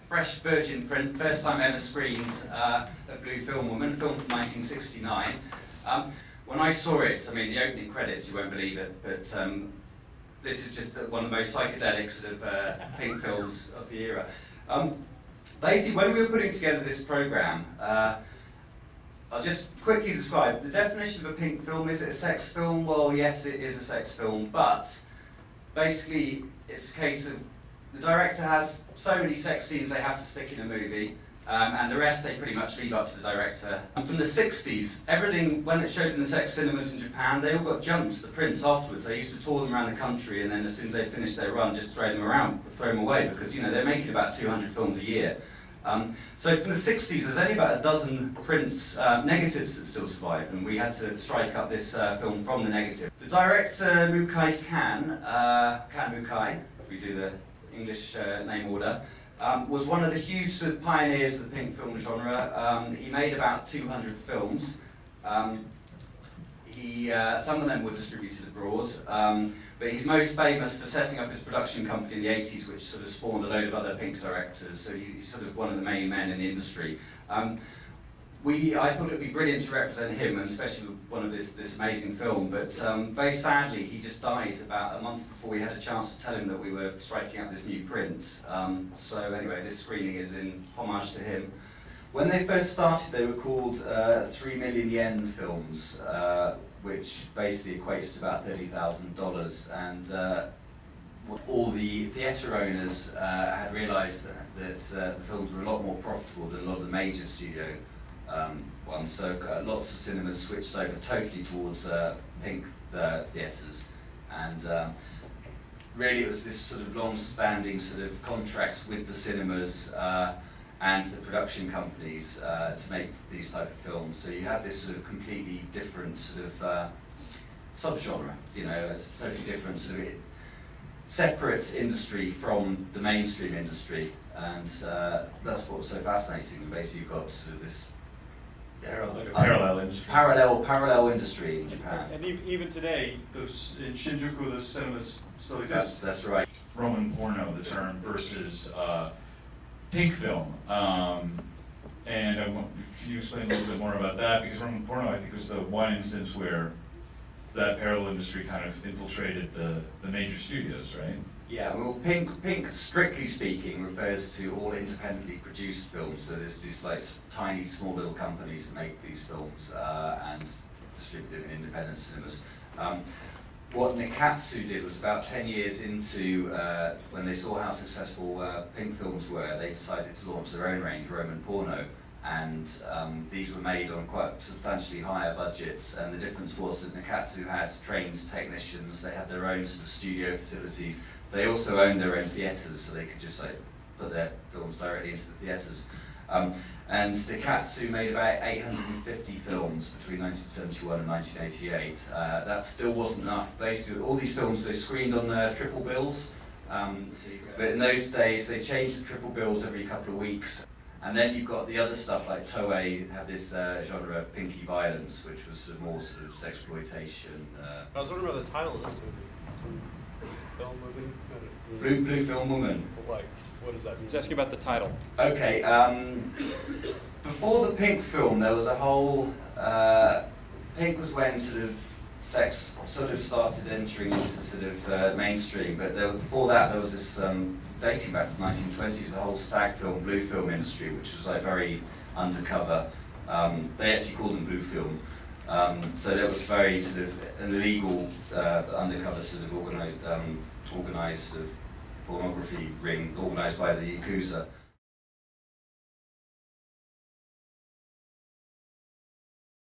fresh virgin print, first time ever screened, a Blue Film Woman, a film from 1969. When I saw it, I mean, the opening credits, you won't believe it, but this is just one of the most psychedelic sort of pink films of the era. Basically, when we were putting together this program, I'll just quickly describe the definition of a pink film. Is it a sex film? Well, yes, it is a sex film, but basically it's a case of the director has so many sex scenes they have to stick in a movie, and the rest they pretty much leave up to the director. And from the 60s, everything, when it showed in the sex cinemas in Japan, they all got junked, the prints afterwards. They used to tour them around the country, and then as soon as they finished their run, just throw them away, because, you know, they're making about 200 films a year. So from the 60s, there's only about a dozen prints, negatives that still survive, and we had to strike up this film from the negative. The director, Mukai Kan Mukai, if we do the English name order, was one of the huge sort of pioneers of the pink film genre. He made about 200 films. Some of them were distributed abroad, but he's most famous for setting up his production company in the 80s, which sort of spawned a load of other pink directors, so he's sort of one of the main men in the industry. I thought it would be brilliant to represent him, and especially with one of this amazing film, but very sadly he just died about a month before we had a chance to tell him that we were striking out this new print. So anyway, this screening is in homage to him. When they first started, they were called 3 million yen films, which basically equates to about $30,000, and all the theatre owners had realised that the films were a lot more profitable than a lot of the major studio ones, so lots of cinemas switched over totally towards pink theatres, and really it was this sort of long-standing sort of contracts with the cinemas and the production companies to make these type of films. So you have this sort of completely different sort of subgenre, you know, it's totally different sort of separate industry from the mainstream industry, and that's what's so fascinating. And basically you've got sort of this parallel industry. Parallel industry in Japan. And even today, in Shinjuku, those cinemas still exist. That's right. Roman porno, the term, versus pink film. And can you explain a little bit more about that? Because Roman porno, I think, was the one instance where that parallel industry kind of infiltrated the major studios, right? Yeah, well, pink, strictly speaking, refers to all independently produced films. So there's these like tiny, small little companies that make these films and distribute them in independent cinemas. What Nikatsu did was about 10 years into, when they saw how successful pink films were, they decided to launch their own range, Roman porno. And these were made on quite substantially higher budgets, and the difference was that Nikatsu had trained technicians, they had their own sort of studio facilities, they also owned their own theatres, so they could just like put their films directly into the theatres. And Nikatsu made about 850 films between 1971 and 1988. That still wasn't enough. Basically, all these films, they screened on triple bills, but in those days they changed the triple bills every couple of weeks. And then you've got the other stuff like Toei had this genre, pinky violence, which was sort of more sort of sexploitation. I was wondering about the title of this movie. Film movie? Blue Film Woman. Like, what does that mean? Just ask you about the title. Okay. Before the pink film, there was a whole. Pink was when sort of sex sort of started entering into sort of mainstream, but before that there was this. Dating back to the 1920s, the whole stag film, blue film industry, which was like very undercover. They actually called them blue film. So there was very sort of an illegal, undercover sort of organised sort of pornography ring organised by the Yakuza.